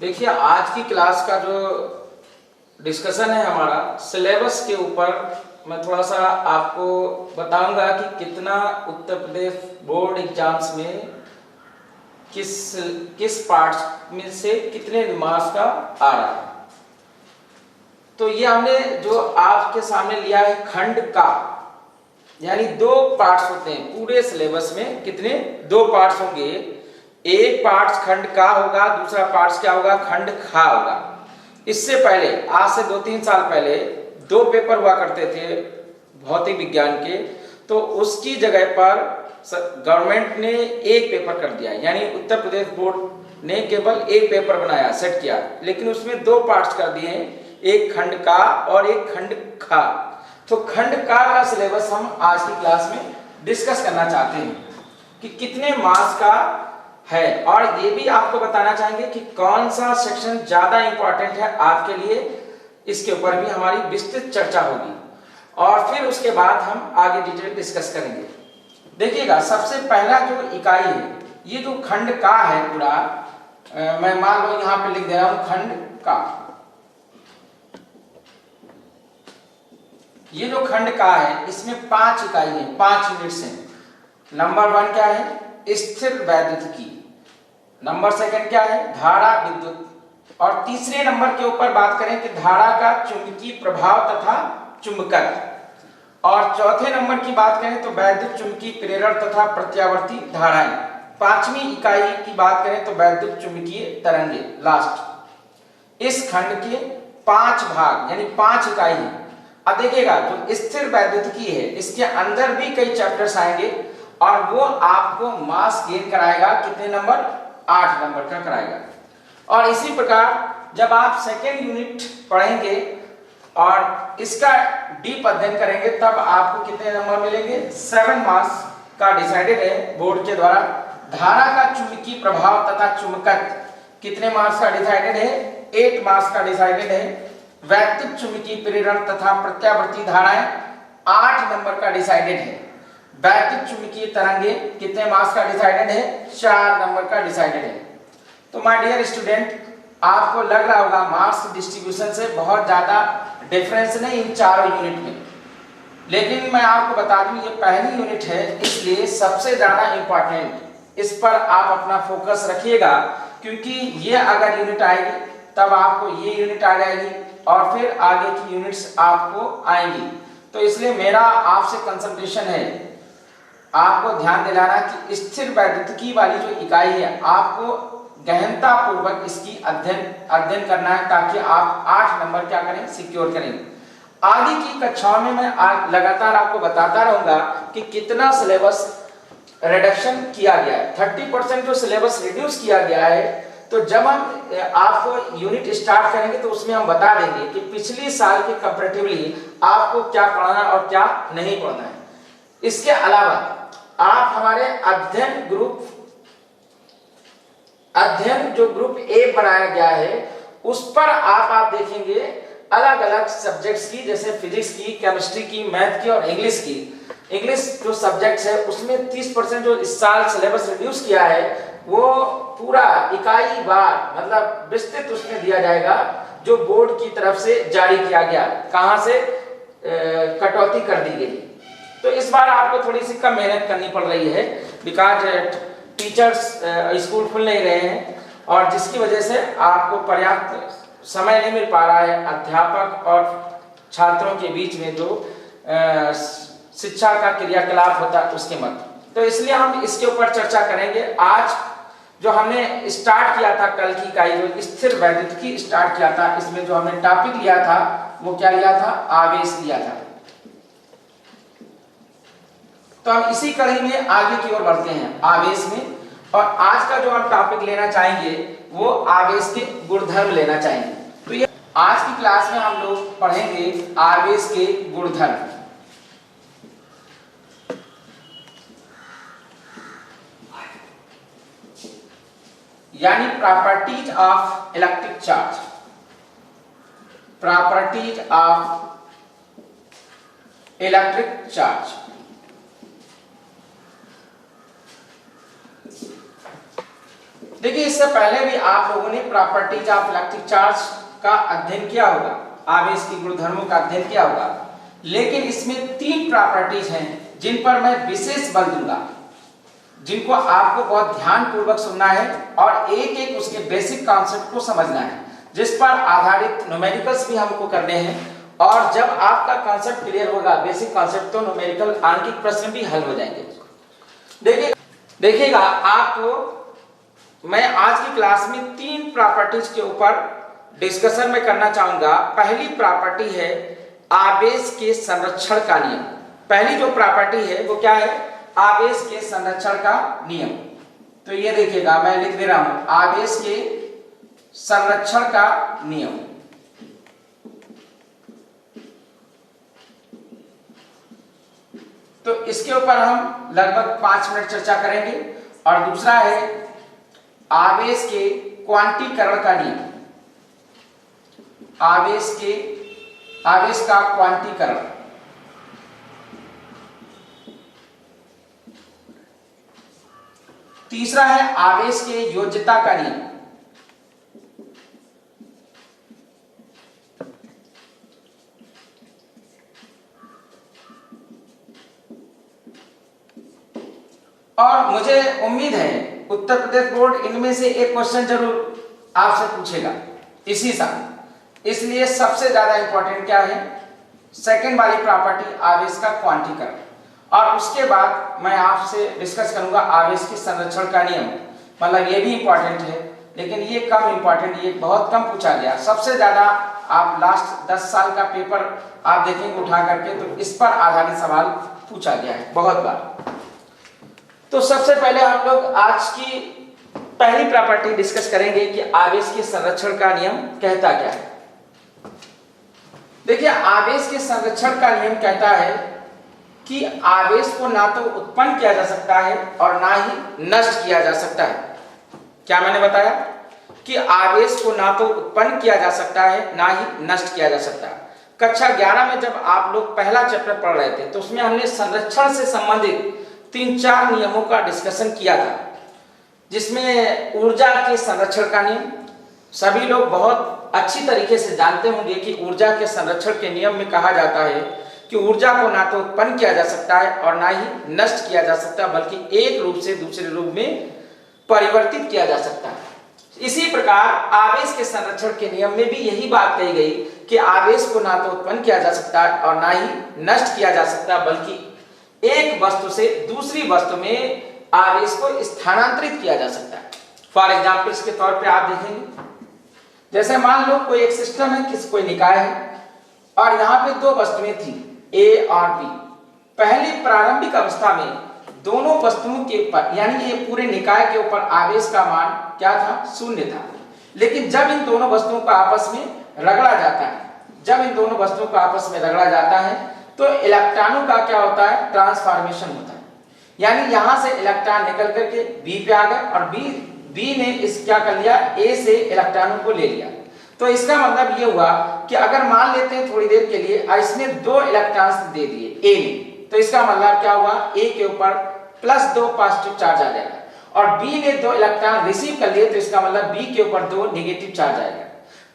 देखिए, आज की क्लास का जो डिस्कशन है हमारा सिलेबस के ऊपर, मैं थोड़ा सा आपको बताऊंगा कि कितना उत्तर प्रदेश बोर्ड एग्जाम्स में किस किस पार्ट में से कितने मार्क्स का आ रहा है। तो ये हमने जो आपके सामने लिया है खंड का, यानी दो पार्ट्स होते हैं पूरे सिलेबस में। कितने? दो पार्ट्स होंगे। एक पार्ट खंड का होगा, दूसरा पार्ट क्या होगा? खंड खा होगा। इससे पहले, आज से 2-3 साल पहले दो पेपर हुआ करते थे भौतिक विज्ञान के, तो उसकी जगह पर गवर्नमेंट ने एक पेपर कर दिया, यानी उत्तर प्रदेश बोर्ड ने केवल एक पेपर बनाया, सेट किया, लेकिन उसमें दो पार्ट्स कर दिए, एक खंड का और एक खंड खा। तो खंड का सिलेबस हम आज की क्लास में डिस्कस करना चाहते हैं कि कितने मार्क्स का है, और ये भी आपको बताना चाहेंगे कि कौन सा सेक्शन ज्यादा इंपॉर्टेंट है आपके लिए। इसके ऊपर भी हमारी विस्तृत चर्चा होगी और फिर उसके बाद हम आगे डिटेल डिस्कस करेंगे। देखिएगा, सबसे पहला जो इकाई है, ये जो खंड का है पूरा, मैं मान लो यहाँ पे लिख दे रहा हूं खंड का। ये जो खंड का है इसमें 5 इकाई है, 5 यूनिट्स हैं। नंबर 1 क्या है? स्थिर वैद्युतिकी। नंबर 2 क्या है? धारा विद्युत। और तीसरे नंबर के ऊपर बात करें कि धारा का चुंबकीय प्रभाव तथा चुंबकत्व। और चौथे नंबर की बात करें तो वैद्युत चुंबकीय प्रेरण तथा प्रत्यावर्ती धाराएं। 5वीं इकाई की बात करें तो वैद्युत चुंबकीय तरंगे लास्ट। इस खंड के 5 भाग यानी 5 इकाई हैं। अब देखिएगा, जो स्थिर वैद्युतिकी है इसके अंदर भी कई चैप्टर्स आएंगे और वो आपको मार्क्स गेन कराएगा। कितने नंबर? 8 नंबर का कराएगा। और इसी प्रकार जब आप सेकेंड यूनिट पढ़ेंगे और इसका डीप अध्ययन करेंगे तब आपको कितने नंबर मिलेंगे? 7 मार्क्स का डिसाइडेड है बोर्ड के द्वारा। धारा का चुंबकीय प्रभाव तथा चुंबकत्व कितने मार्क्स का डिसाइडेड है? 8 मार्क्स का डिसाइडेड है। वैद्युत चुंबकीय प्रेरण तथा प्रत्यावर्ती धाराएं 8 नंबर का डिसाइडेड है। वैद्युत चुंबकीय तरंगे कितने मार्क्स का डिसाइडेड है? 4 नंबर का डिसाइडेड है। तो माय डियर स्टूडेंट, आपको लग रहा होगा मार्क्स डिस्ट्रीब्यूशन से बहुत ज्यादा डिफरेंस नहीं इन चारों यूनिट में, लेकिन मैं आपको बता दूं ये पहली यूनिट है, इसलिए सबसे ज्यादा इंपॉर्टेंट इस पर आप अपना फोकस रखिएगा, क्योंकि ये अगर यूनिट आएगी तब आपको ये यूनिट आ जाएगी और फिर आगे की यूनिट्स आपको आएंगी। तो इसलिए मेरा आपसे कंसल्टेशन है, आपको ध्यान दिलाना कि स्थिर वैद्युतिकी वाली जो इकाई है आपको गहनता पूर्वक इसकी अध्ययन करना है, ताकि आप 8 नंबर क्या करें? सिक्योर करें। आगे की कक्षाओं में मैं लगातार आपको बताता रहूंगा कि कितना सिलेबस रिडक्शन किया गया है। 30% जो सिलेबस रिड्यूस किया गया है, तो जब हम आपको यूनिट स्टार्ट करेंगे तो उसमें हम बता देंगे कि पिछली साल के कंपैरेटिवली आपको क्या पढ़ना है और क्या नहीं पढ़ना है। इसके अलावा आप हमारे अध्ययन जो ग्रुप ए बनाया गया है उस पर आप देखेंगे अलग अलग सब्जेक्ट्स की, जैसे फिजिक्स की, केमिस्ट्री की, मैथ की और इंग्लिश की। इंग्लिश जो सब्जेक्ट्स है उसमें 30% जो इस साल सिलेबस रिड्यूस किया है वो पूरा इकाई बार मतलब विस्तृत उसमें दिया जाएगा, जो बोर्ड की तरफ से जारी किया गया। कहां से कटौती कर दी गई। तो इस बार आपको थोड़ी सी कम मेहनत करनी पड़ रही है, बिकॉज टीचर्स स्कूल खुल नहीं रहे हैं और जिसकी वजह से आपको पर्याप्त समय नहीं मिल पा रहा है अध्यापक और छात्रों के बीच में जो शिक्षा का क्रियाकलाप होता है उसके मध्य। तो इसलिए हम इसके ऊपर चर्चा करेंगे। आज जो हमने स्टार्ट किया था, कल की इकाई जो स्थिर वैद्युतिकी स्टार्ट किया था, इसमें जो हमने टॉपिक लिया था वो क्या लिया था? आवेश लिया था। तो हम इसी कड़ी में आगे की ओर बढ़ते हैं, आवेश में। और आज का जो हम टॉपिक लेना चाहेंगे वो आवेश के गुणधर्म लेना चाहेंगे। तो ये आज की क्लास में हम लोग पढ़ेंगे आवेश के गुणधर्म, यानी properties of electric charge. Properties of electric charge. देखिए इससे पहले भी आप लोगों ने प्रॉपर्टीज ऑफ इलेक्ट्रिक चार्ज का अध्ययन किया होगा, आवेश की गुणधर्मों का अध्ययन किया होगा, लेकिन इसमें 3 प्रॉपर्टीज हैं जिन पर मैं विशेष बल दूंगा, जिनको आपको बहुत ध्यान पूर्वक सुनना है और एक एक उसके बेसिक कॉन्सेप्ट को समझना है, जिस पर आधारित न्यूमेरिकल्स भी हमको करने हैं। और जब आपका कॉन्सेप्ट क्लियर होगा, बेसिक कॉन्सेप्ट, तो न्यूमेरिकल आंकिक प्रश्न भी हल हो जाएंगे। देखिएगा, आपको मैं आज की क्लास में 3 प्रॉपर्टीज के ऊपर डिस्कशन में करना चाहूंगा। पहली प्रॉपर्टी है आवेश के संरक्षण का नियम। पहली जो प्रॉपर्टी है वो क्या है? आवेश के संरक्षण का नियम। तो ये देखिएगा, मैं लिख दे रहा हूं, आवेश के संरक्षण का नियम। तो इसके ऊपर हम लगभग 5 मिनट चर्चा करेंगे। और दूसरा है आवेश के क्वांटीकरण का नियम। आवेश का क्वांटीकरण। तीसरा है आवेश के योज्यता का नियम। और मुझे उम्मीद है उत्तर प्रदेश बोर्ड इनमें से एक क्वेश्चन जरूर आपसे पूछेगा इसी साल। इसलिए सबसे ज्यादा इंपॉर्टेंट क्या है? सेकंड वाली प्रॉपर्टी, आवेश का क्वांटीकरण। और उसके बाद मैं आपसे डिस्कस करूंगा आवेश के संरक्षण का नियम। मतलब ये भी इंपॉर्टेंट है, लेकिन ये कम इंपॉर्टेंट, ये बहुत कम पूछा गया। सबसे ज्यादा आप लास्ट 10 साल का पेपर आप देखेंगे उठा करके, तो इस पर आधारित सवाल पूछा गया है बहुत बार। तो सबसे पहले आप लोग आज की पहली प्रॉपर्टी डिस्कस करेंगे कि आवेश के संरक्षण का नियम कहता क्या है। देखिए, आवेश के संरक्षण का नियम कहता है कि आवेश को ना तो उत्पन्न किया जा सकता है और ना ही नष्ट किया जा सकता है। क्या मैंने बताया? कि आवेश को ना तो उत्पन्न किया जा सकता है, ना ही नष्ट किया जा सकता है। कक्षा 11 में जब आप लोग पहला चैप्टर पढ़ रहे थे, तो उसमें हमने संरक्षण से संबंधित 3-4 नियमों का डिस्कशन किया था, जिसमें ऊर्जा के संरक्षण का नियम। सभी लोग बहुत अच्छी तरीके से जानते होंगे कि ऊर्जा के संरक्षण के नियम में कहा जाता है कि ऊर्जा को ना तो उत्पन्न किया जा सकता है और ना ही नष्ट किया जा सकता, बल्कि एक रूप से दूसरे रूप में परिवर्तित किया जा सकता है। इसी प्रकार आवेश के संरक्षण के नियम में भी यही बात कही गई कि आवेश को ना तो उत्पन्न किया जा सकता है और ना ही नष्ट किया जा सकता, बल्कि एक वस्तु से दूसरी वस्तु में आवेश को स्थानांतरित किया जा सकता है। फॉर एग्जाम्पल के तौर पे आप देखेंगे, जैसे मान लो कोई एक सिस्टम है, कोई निकाय है, और यहाँ पे 2 वस्तुएं थी, ए और बी। पहली प्रारंभिक अवस्था में दोनों वस्तुओं के ऊपर, यानी ये पूरे निकाय के ऊपर आवेश का मान क्या था? 0 था। लेकिन जब इन दोनों वस्तुओं को आपस में रगड़ा जाता है, तो इलेक्ट्रॉनों का क्या होता है? ट्रांसफॉर्मेशन होता है। यानी यहां से इलेक्ट्रॉन निकल करके बी पे आ गए और बी ने इस क्या कर लिया? ए से इलेक्ट्रॉनों को ले लिया। तो इसका मतलब ये हुआ कि अगर मान लेते हैं थोड़ी देर के लिए इसने 2 इलेक्ट्रॉन्स दे दिए ए ने, तो इसका मतलब क्या हुआ? ए के ऊपर +2 पॉजिटिव चार्ज आ जाएगा, और बी ने 2 इलेक्ट्रॉन रिसीव कर लिए, तो इसका मतलब बी के ऊपर 2 नेगेटिव चार्ज आएगा।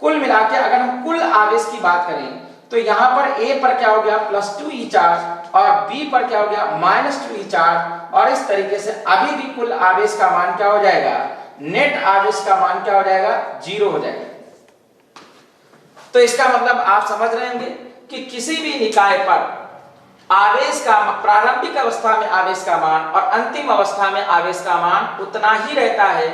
कुल मिला के अगर हम कुल आवेश की बात करें, तो यहां पर ए पर क्या हो गया? +2e चार्ज, और बी पर क्या हो गया? -2e charge. और इस तरीके से अभी भी कुल आवेश का मान क्या हो जाएगा? नेट आवेश का मान क्या हो जाएगा? 0 हो जाएगा। तो इसका मतलब आप समझ रहे होंगे कि किसी भी निकाय पर आवेश का प्रारंभिक अवस्था में आवेश का मान और अंतिम अवस्था में आवेश का मान उतना ही रहता है,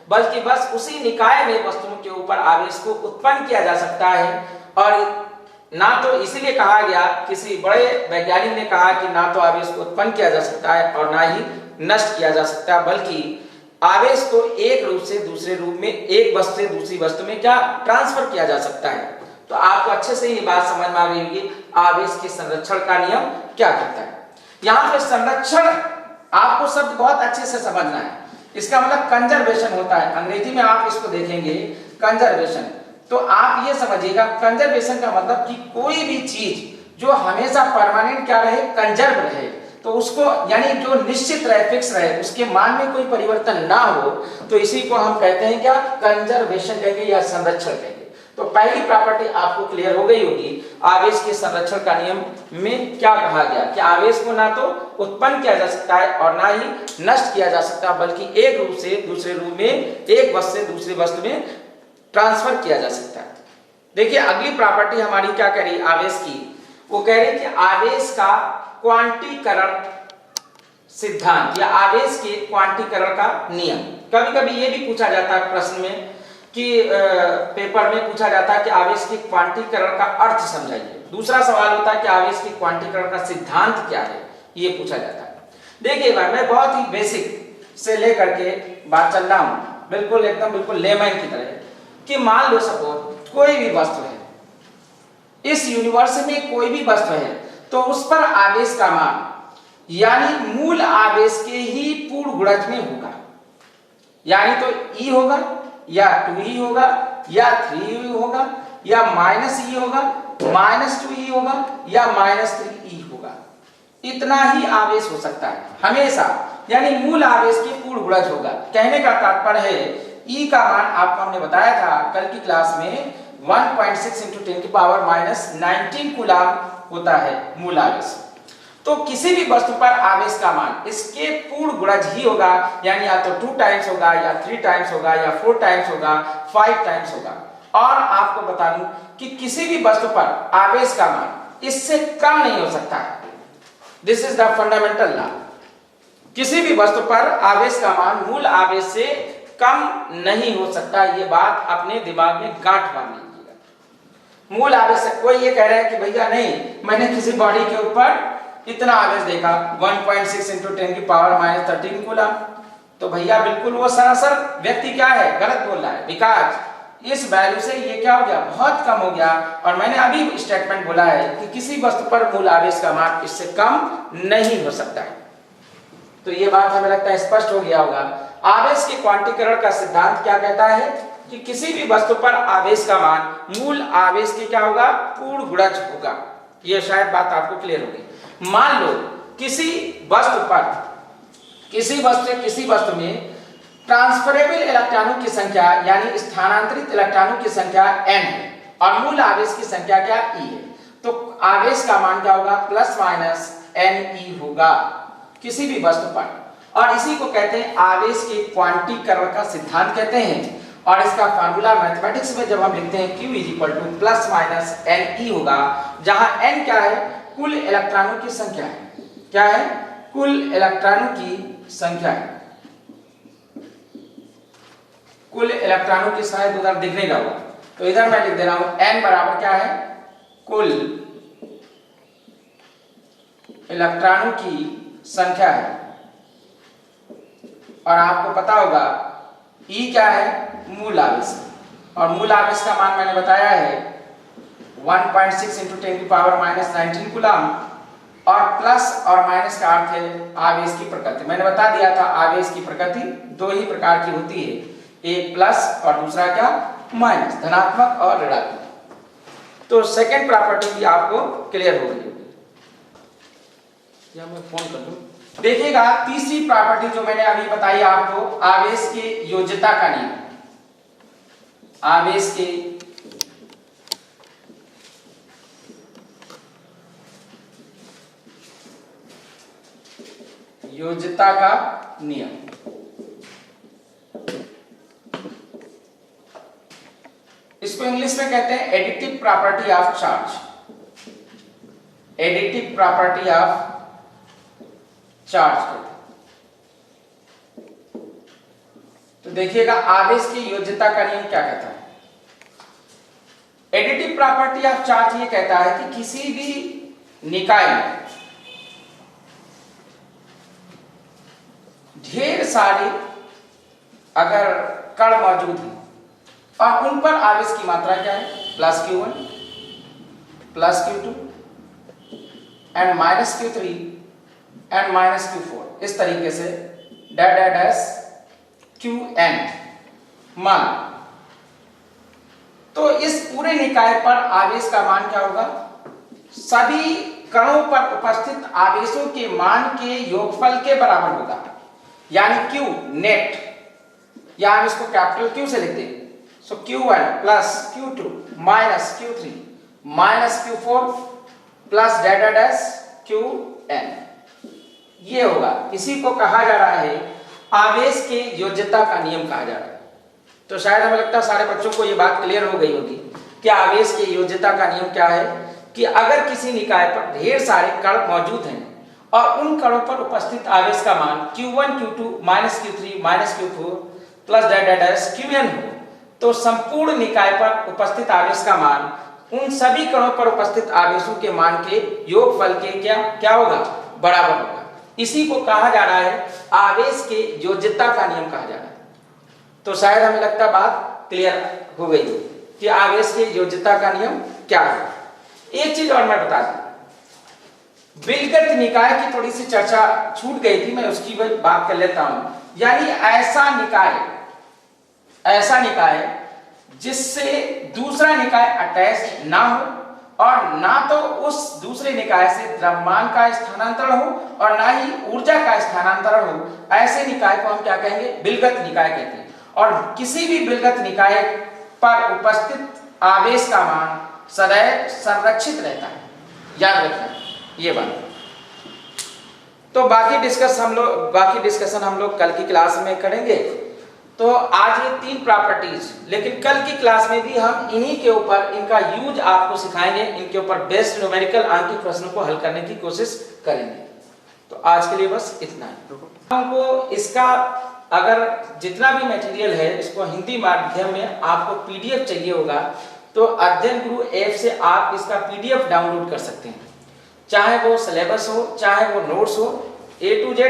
बल्कि बस उसी निकाय में वस्तुओं के ऊपर आवेश को उत्पन्न किया जा सकता है। और ना तो इसलिए कहा गया, किसी बड़े वैज्ञानिक ने कहा कि ना तो आवेश को उत्पन्न किया जा सकता है और ना ही नष्ट किया जा सकता है, बल्कि आवेश को एक रूप से दूसरे रूप में, एक वस्तु से दूसरी वस्तु में क्या ट्रांसफर किया जा सकता है। तो आपको अच्छे से ये बात समझ में आ गई होगी आवेश के संरक्षण का नियम क्या कहता है। यहाँ पे संरक्षण आपको शब्द बहुत अच्छे से समझना है। इसका मतलब कंजर्वेशन होता है, अंग्रेजी में आप इसको देखेंगे कंजर्वेशन। तो आप ये समझिएगा, कंजर्वेशन का मतलब कि कोई भी चीज जो हमेशा परमानेंट क्या रहे? कंजर्व रहे, तो उसको यानी जो निश्चित रहे, फिक्स रहे, उसके मान में कोई परिवर्तन ना हो, तो इसी को हम कहते हैं क्या, कंजर्वेशन कहेंगे या संरक्षण कहेंगे। तो पहली प्रॉपर्टी आपको क्लियर हो गई होगी। आवेश के संरक्षण का नियम में क्या कहा गया कि आवेश को ना तो उत्पन्न किया जा सकता है और ना ही नष्ट किया जा सकता, बल्कि एक रूप से दूसरे रूप में, एक वस्तु से दूसरी वस्तु में ट्रांसफर किया जा सकता है। देखिए अगली प्रॉपर्टी हमारी क्या कह रही है आवेश की, वो कह रही कि आवेश का क्वांटीकरण सिद्धांत या आवेश के क्वांटीकरण का नियम। कभी कभी ये भी पूछा जाता है प्रश्न में कि पेपर में पूछा जाता है कि आवेश के क्वांटीकरण का अर्थ समझाइए। दूसरा सवाल होता है कि आवेश के क्वांटीकरण का सिद्धांत क्या है, ये पूछा जाता है। देखिए भाई मैं बहुत ही बेसिक से लेकर के बात चल रहा हूं, बिल्कुल एकदम बिल्कुल लेमैन की तरह, कि मान लो सपोज कोई भी वस्तु है, इस यूनिवर्स में कोई भी वस्तु है, तो उस पर आवेश का मान यानी मूल आवेश के ही पूर्ण गुणज में होगा। यानी तो E होगा या 2E होगा या 3E होगा या -E होगा, -2E होगा या -3E होगा। इतना ही आवेश हो सकता है हमेशा, यानी मूल आवेश के पूर्ण गुणज होगा। कहने का तात्पर्य है E का मान आपको हमने बताया था कल की क्लास में 1.6 × 10⁻⁻19 कूलम होता है मूल आवेश। तो किसी भी वस्तु पर आवेश का मान इसके पूर्ण गुणज ही होगा, यानी या तो 2 टाइम्स होगा या 3 टाइम्स होगा या 4 टाइम्स होगा, 5 टाइम्स होगा। और आपको बता दूं कि किसी भी वस्तु पर आवेश का मान इससे कम नहीं हो सकता है। This is the fundamental law. किसी भी वस्तु पर आवेश का मान मूल आवेश से कम नहीं हो सकता, ये बात अपने दिमाग में गांठ बांध लीजिएगा। मूल आवेश से कोई ये कह रहा है कि भैया नहीं, मैंने किसी बॉडी के ऊपर इतना आवेश देखा 1.6 × 10⁻⁻13 कूलम, तो भैया बिल्कुल वो सरासर व्यक्ति क्या है, गलत बोल रहा है, बिकॉज इस वैल्यू से ये क्या हो गया, बहुत कम हो गया। और मैंने अभी स्टेटमेंट बोला है कि किसी वस्तु पर मूल आवेश का मान इससे कम नहीं हो सकता है। तो ये बात हमें लगता है स्पष्ट हो गया होगा। आवेश के क्वांटीकरण का सिद्धांत क्या कहता है कि किसी भी वस्तु पर आवेश का मान मूल आवेश के क्या होगा, पूर्ण गुणज होगा। ये शायद बात आपको क्लियर होगी। मान लो किसी वस्तु पर, किसी वस्तु में ट्रांसफरेबल इलेक्ट्रॉनों की संख्या यानी स्थानांतरित इलेक्ट्रॉनों की संख्या n है और मूल आवेश की संख्या क्या E है, तो आवेश का मान क्या होगा, ±ne होगा किसी भी वस्तु पर। और इसी को कहते हैं आवेश के क्वांटीकरण का सिद्धांत कहते हैं। और इसका फार्मूला मैथमेटिक्स में जब हम लिखते हैं Q ±ne होगा, जहां n क्या है, कुल इलेक्ट्रॉनों की संख्या है। क्या है, कुल इलेक्ट्रॉनों की संख्या है। कुल इलेक्ट्रॉनों की शायद उधर दिख नहीं रहा होगा, तो इधर मैं लिख दे रहा हूं n बराबर क्या है, कुल इलेक्ट्रॉनों की संख्या है। और आपको पता होगा E क्या है, मूल आवेश। और मूल आवेश का मान मैंने बताया है 1.6 × 10⁻⁻19 कूलम। और प्लस और माइनस का अर्थ है आवेश की प्रकृति। मैंने बता दिया था आवेश की प्रकृति दो ही प्रकार की होती है, एक प्लस और दूसरा क्या, माइनस, धनात्मक और ऋणात्मक। तो सेकंड प्रॉपर्टी भी आपको क्लियर हो गई होगी। या मैं फोन कर दूं। देखिएगा तीसरी प्रॉपर्टी जो मैंने अभी बताई आपको, आवेश की योज्यता का नियम। आवेश की योज्यता का नियम। इसको इंग्लिश में कहते हैं additive property of charge. Additive property of charge कहते हैं। तो देखिएगा आवेश की योज्यता का नियम क्या कहता है। एडिटिव प्रॉपर्टी ऑफ चार्ज ये कहता है कि किसी भी निकाय में ढेर सारे अगर कण मौजूद हैं और उन पर आवेश की मात्रा क्या है, +Q1 +Q2 and -Q3 and -Q4, इस तरीके से डैश Qn मान। तो इस पूरे निकाय पर आवेश का मान क्या होगा, सभी कणों पर उपस्थित आवेशों के मान के योगफल के बराबर होगा, यानी Q नेट, या हम इसको कैपिटल Q से लिखते हैं। सो Q1 plus Q2 minus Q3 minus Q4 plus data dash Qn, ये होगा। इसी को कहा जा रहा है आवेश के योज्यता का नियम कहा जा रहा है। तो शायद हमें लगता है सारे बच्चों को ये बात क्लियर हो गई होगी कि आवेश के योज्यता का नियम क्या है, कि अगर किसी निकाय पर ढेर सारे कण मौजूद हैं और उन कणों पर उपस्थित आवेश का मान Q1 Q2 minus Q3 minus Q4 plus data dash Qn हो, तो संपूर्ण निकाय पर उपस्थित आवेश का मान उन सभी कणों पर उपस्थित आवेशों के मान के योगफल के क्या होगा, बराबर होगा। इसी को कहा जा रहा है आवेश के योज्यता का नियम कहा जा रहा है। तो शायद हमें लगता है बात क्लियर हो गई कि आवेश के योज्यता का नियम क्या है। एक चीज और मैं बता दूं, विलगत निकाय की थोड़ी सी चर्चा छूट गई थी, मैं उसकी बात कर लेता हूं। यानी ऐसा निकाय जिससे दूसरा निकाय अटैच ना हो और ना तो उस दूसरे निकाय से द्रव्यमान का स्थानांतरण हो और ना ही ऊर्जा का स्थानांतरण हो, ऐसे निकाय को हम क्या कहेंगे, विलगत निकाय कहते हैं। और किसी भी विलगत निकाय पर उपस्थित आवेश का मान सदैव संरक्षित रहता है, याद रखना ये बात। तो बाकी डिस्कशन हम लोग कल की क्लास में करेंगे। तो आज ये 3 प्रॉपर्टीज, लेकिन कल की क्लास में भी हम इन्हीं के ऊपर इनका यूज आपको सिखाएंगे, इनके ऊपर बेस्ड न्यूमेरिकल आंकिक प्रश्नों को हल करने की कोशिश करेंगे। तो आज के लिए बस इतना ही। हमको इसका अगर जितना भी मटेरियल है इसको हिंदी माध्यम में आपको पीडीएफ चाहिए होगा तो अध्ययन गुरु ऐप से आप इसका पीडीएफ डाउनलोड कर सकते हैं, चाहे वो सिलेबस हो चाहे वो नोट्स हो, A to Z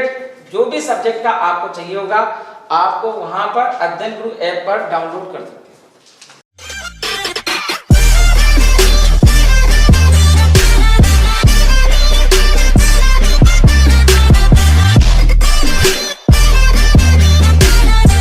जो भी सब्जेक्ट का आपको चाहिए होगा आपको वहां पर अध्ययन गुरु ऐप पर डाउनलोड कर सकते हैं।